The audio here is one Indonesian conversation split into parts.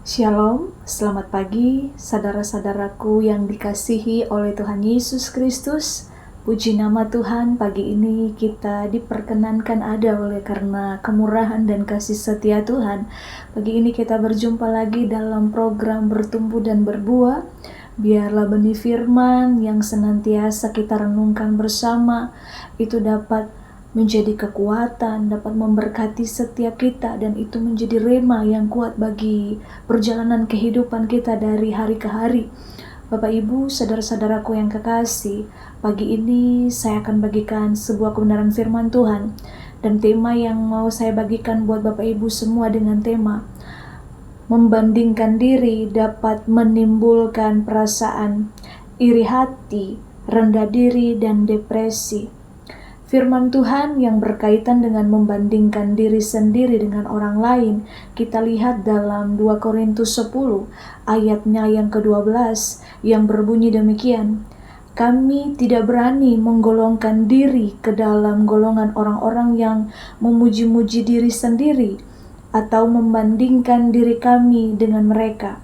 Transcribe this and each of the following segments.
Shalom, selamat pagi saudara-saudaraku yang dikasihi oleh Tuhan Yesus Kristus. Puji nama Tuhan, pagi ini kita diperkenankan ada oleh karena kemurahan dan kasih setia Tuhan. Pagi ini kita berjumpa lagi dalam program Bertumbuh dan Berbuah. Biarlah benih firman yang senantiasa kita renungkan bersama itu dapat menjadi kekuatan, dapat memberkati setiap kita, dan itu menjadi rema yang kuat bagi perjalanan kehidupan kita dari hari ke hari. Bapak Ibu, saudara-saudaraku yang kekasih, pagi ini saya akan bagikan sebuah kebenaran firman Tuhan, dan tema yang mau saya bagikan buat Bapak Ibu semua dengan tema membandingkan diri dapat menimbulkan perasaan iri hati, rendah diri, dan depresi. Firman Tuhan yang berkaitan dengan membandingkan diri sendiri dengan orang lain, kita lihat dalam 2 Korintus 10 ayatnya yang ke-12 yang berbunyi demikian. Kami tidak berani menggolongkan diri ke dalam golongan orang-orang yang memuji-muji diri sendiri atau membandingkan diri kami dengan mereka.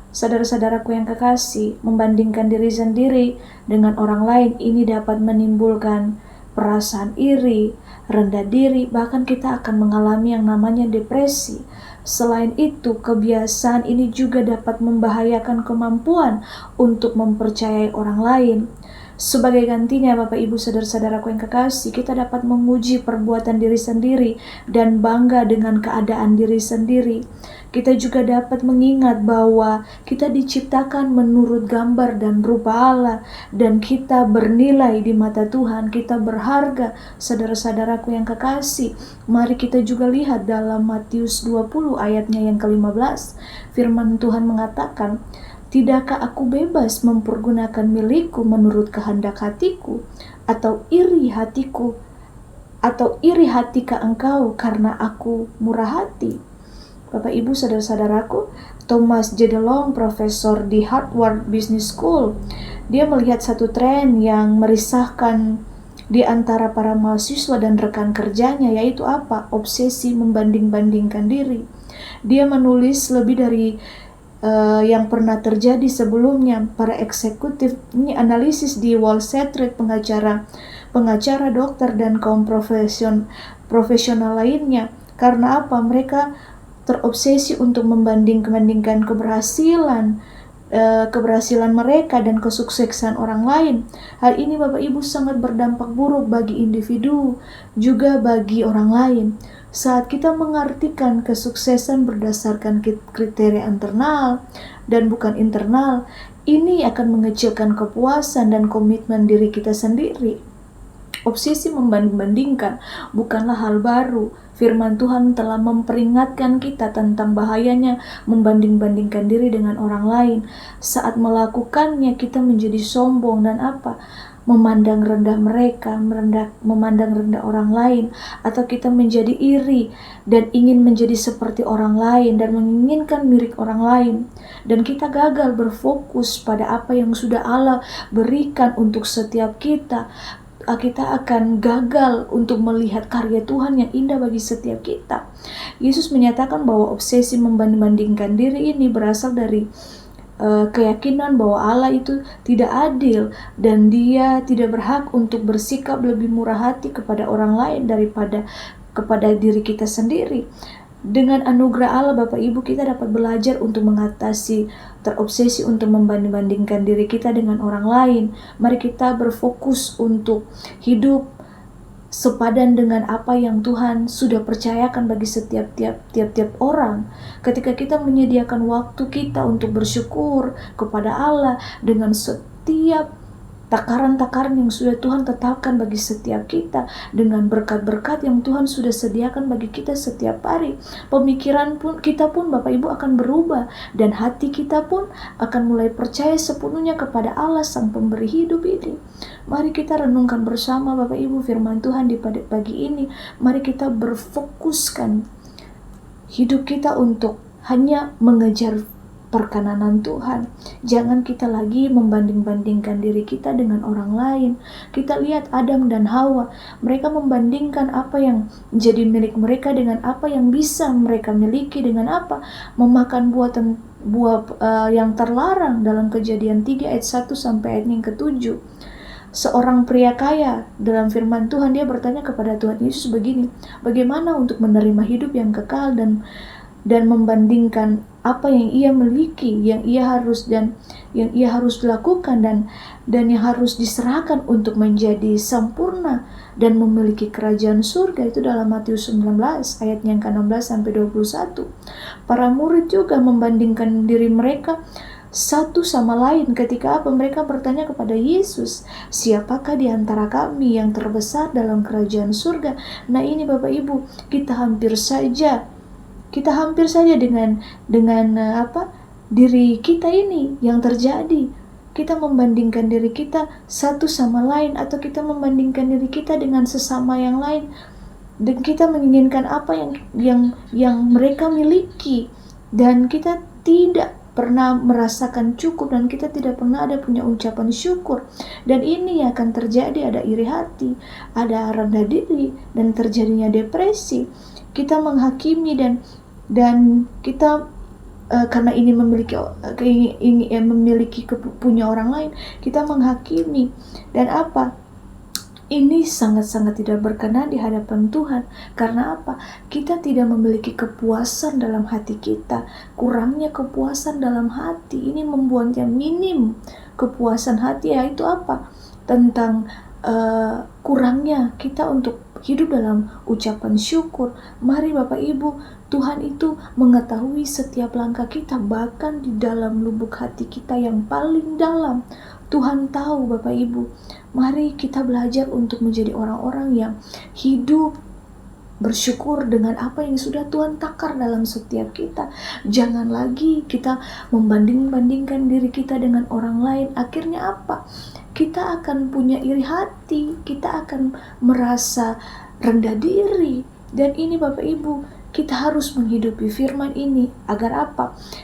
Saudara-saudaraku yang kekasih, membandingkan diri sendiri dengan orang lain ini dapat menimbulkan perasaan iri, rendah diri, bahkan kita akan mengalami yang namanya depresi. Selain itu, kebiasaan ini juga dapat membahayakan kemampuan untuk mempercayai orang lain. Sebagai gantinya, Bapak Ibu saudara-saudaraku yang kekasih, kita dapat memuji perbuatan diri sendiri dan bangga dengan keadaan diri sendiri. Kita juga dapat mengingat bahwa kita diciptakan menurut gambar dan rupa Allah, dan kita bernilai di mata Tuhan, kita berharga. Saudara-saudaraku yang kekasih, mari kita juga lihat dalam Matius 20 ayatnya yang ke-15. Firman Tuhan mengatakan, "Tidakkah aku bebas mempergunakan milikku menurut kehendak hatiku, atau iri hatikah engkau karena aku murah hati?" Bapak Ibu saudara-saudaraku, Thomas J. DeLong, profesor di Harvard Business School, dia melihat satu tren yang merisahkan di antara para mahasiswa dan rekan kerjanya, yaitu apa? Obsesi membanding-bandingkan diri. Dia menulis lebih dari yang pernah terjadi sebelumnya. Para eksekutif ini analisis di Wall Street, pengacara, dokter, dan kaum profesional lainnya. Karena apa? Mereka terobsesi untuk membandingkan keberhasilan mereka dan kesuksesan orang lain. Hal ini Bapak Ibu sangat berdampak buruk bagi individu, juga bagi orang lain. Saat kita mengartikan kesuksesan berdasarkan kriteria internal dan bukan internal, ini akan mengecilkan kepuasan dan komitmen diri kita sendiri. Obsesi membanding-bandingkan bukanlah hal baru. Firman Tuhan telah memperingatkan kita tentang bahayanya membanding-bandingkan diri dengan orang lain. Saat melakukannya kita menjadi sombong dan memandang rendah mereka, memandang rendah orang lain, atau kita menjadi iri dan ingin menjadi seperti orang lain dan menginginkan mirip orang lain. Dan kita gagal berfokus pada apa yang sudah Allah berikan untuk setiap kita. Kita akan gagal untuk melihat karya Tuhan yang indah bagi setiap kita. Yesus menyatakan bahwa obsesi membanding-bandingkan diri ini berasal dari keyakinan bahwa Allah itu tidak adil dan Dia tidak berhak untuk bersikap lebih murah hati kepada orang lain daripada kepada diri kita sendiri. Dengan anugerah Allah Bapak Ibu, kita dapat belajar untuk mengatasi terobsesi untuk membanding-bandingkan diri kita dengan orang lain. Mari kita berfokus untuk hidup sepadan dengan apa yang Tuhan sudah percayakan bagi setiap orang. Ketika kita menyediakan waktu kita untuk bersyukur kepada Allah dengan setiap takaran-takaran yang sudah Tuhan tetapkan bagi setiap kita, dengan berkat-berkat yang Tuhan sudah sediakan bagi kita setiap hari, pemikiran kita pun Bapak Ibu akan berubah, dan hati kita pun akan mulai percaya sepenuhnya kepada Allah Sang Pemberi hidup ini. Mari kita renungkan bersama Bapak Ibu firman Tuhan di pagi ini. Mari kita berfokuskan hidup kita untuk hanya mengejar perkenanan Tuhan. Jangan kita lagi membanding-bandingkan diri kita dengan orang lain. Kita lihat Adam dan Hawa, mereka membandingkan apa yang menjadi milik mereka dengan apa yang bisa mereka miliki dengan apa? Memakan buah yang terlarang dalam Kejadian 3 ayat 1 sampai ayat yang ke-7. Seorang pria kaya dalam firman Tuhan, dia bertanya kepada Tuhan Yesus begini, bagaimana untuk menerima hidup yang kekal dan membandingkan apa yang ia miliki, yang ia harus lakukan dan yang harus diserahkan untuk menjadi sempurna dan memiliki kerajaan surga. Itu dalam Matius 19 ayat yang ke-16 sampai 21. Para murid juga membandingkan diri mereka satu sama lain ketika mereka bertanya kepada Yesus, siapakah di antara kami yang terbesar dalam kerajaan surga? Nah, ini Bapak Ibu, kita hampir saja dengan diri kita ini yang terjadi. Kita membandingkan diri kita satu sama lain, atau kita membandingkan diri kita dengan sesama yang lain, dan kita menginginkan apa yang mereka miliki, dan kita tidak pernah merasakan cukup, dan kita tidak pernah ada punya ucapan syukur. Dan ini akan terjadi, ada iri hati, ada rendah diri, dan terjadinya depresi. Kita menghakimi dan kita karena ini memiliki punya orang lain, kita menghakimi. Dan ini sangat-sangat tidak berkenan di hadapan Tuhan. Karena kita tidak memiliki kepuasan dalam hati kita. Kurangnya kepuasan dalam hati ini membuatnya minim kepuasan hati. Yaitu tentang kurangnya kita untuk hidup dalam ucapan syukur. Mari Bapak Ibu, Tuhan itu mengetahui setiap langkah kita, bahkan di dalam lubuk hati kita yang paling dalam. Tuhan tahu Bapak Ibu. Mari kita belajar untuk menjadi orang-orang yang hidup bersyukur dengan apa yang sudah Tuhan takar dalam setiap kita. Jangan lagi kita membanding-bandingkan diri kita dengan orang lain. Akhirnya kita akan punya iri hati, kita akan merasa rendah diri. Dan ini Bapak Ibu, kita harus menghidupi firman ini agar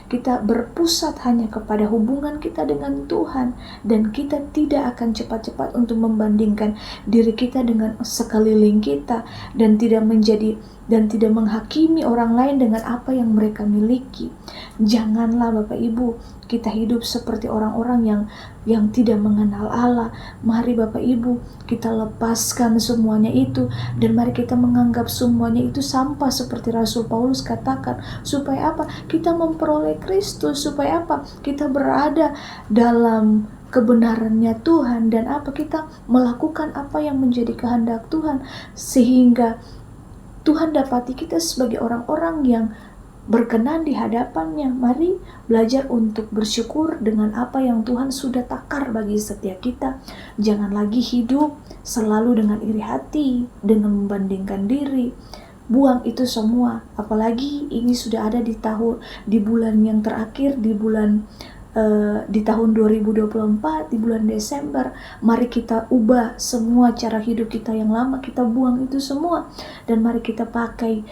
kita berpusat hanya kepada hubungan kita dengan Tuhan, dan kita tidak akan cepat-cepat untuk membandingkan diri kita dengan sekeliling kita, dan tidak menghakimi orang lain dengan apa yang mereka miliki. Janganlah Bapak Ibu kita hidup seperti orang-orang yang tidak mengenal Allah. Mari Bapak Ibu kita lepaskan semuanya itu, dan mari kita menganggap semuanya itu sampah seperti Rasul Paulus katakan, supaya kita memperoleh Kristus, supaya kita berada dalam kebenarannya Tuhan, dan kita melakukan apa yang menjadi kehendak Tuhan, sehingga Tuhan dapati kita sebagai orang-orang yang berkenan di hadapannya. Mari belajar untuk bersyukur dengan apa yang Tuhan sudah takar bagi setiap kita. Jangan lagi hidup selalu dengan iri hati, dengan membandingkan diri. Buang itu semua. Apalagi ini sudah ada di bulan yang terakhir, di tahun 2024, di bulan Desember. Mari kita ubah semua cara hidup kita yang lama, kita buang itu semua, dan mari kita pakai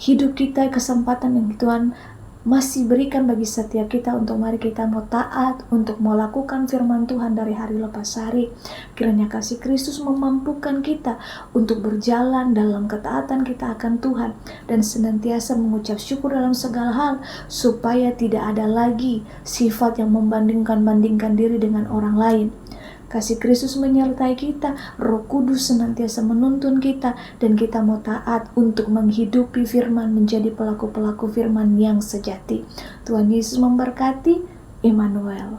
hidup kita, kesempatan yang Tuhan masih berikan bagi setiap kita untuk mari kita mau taat, untuk mau lakukan firman Tuhan dari hari lepas hari. Kiranya kasih Kristus memampukan kita untuk berjalan dalam ketaatan kita akan Tuhan, dan senantiasa mengucap syukur dalam segala hal, supaya tidak ada lagi sifat yang membandingkan diri dengan orang lain. Kasih Kristus menyertai kita, Roh Kudus senantiasa menuntun kita, dan kita mau taat untuk menghidupi firman, menjadi pelaku-pelaku firman yang sejati. Tuhan Yesus memberkati. Immanuel.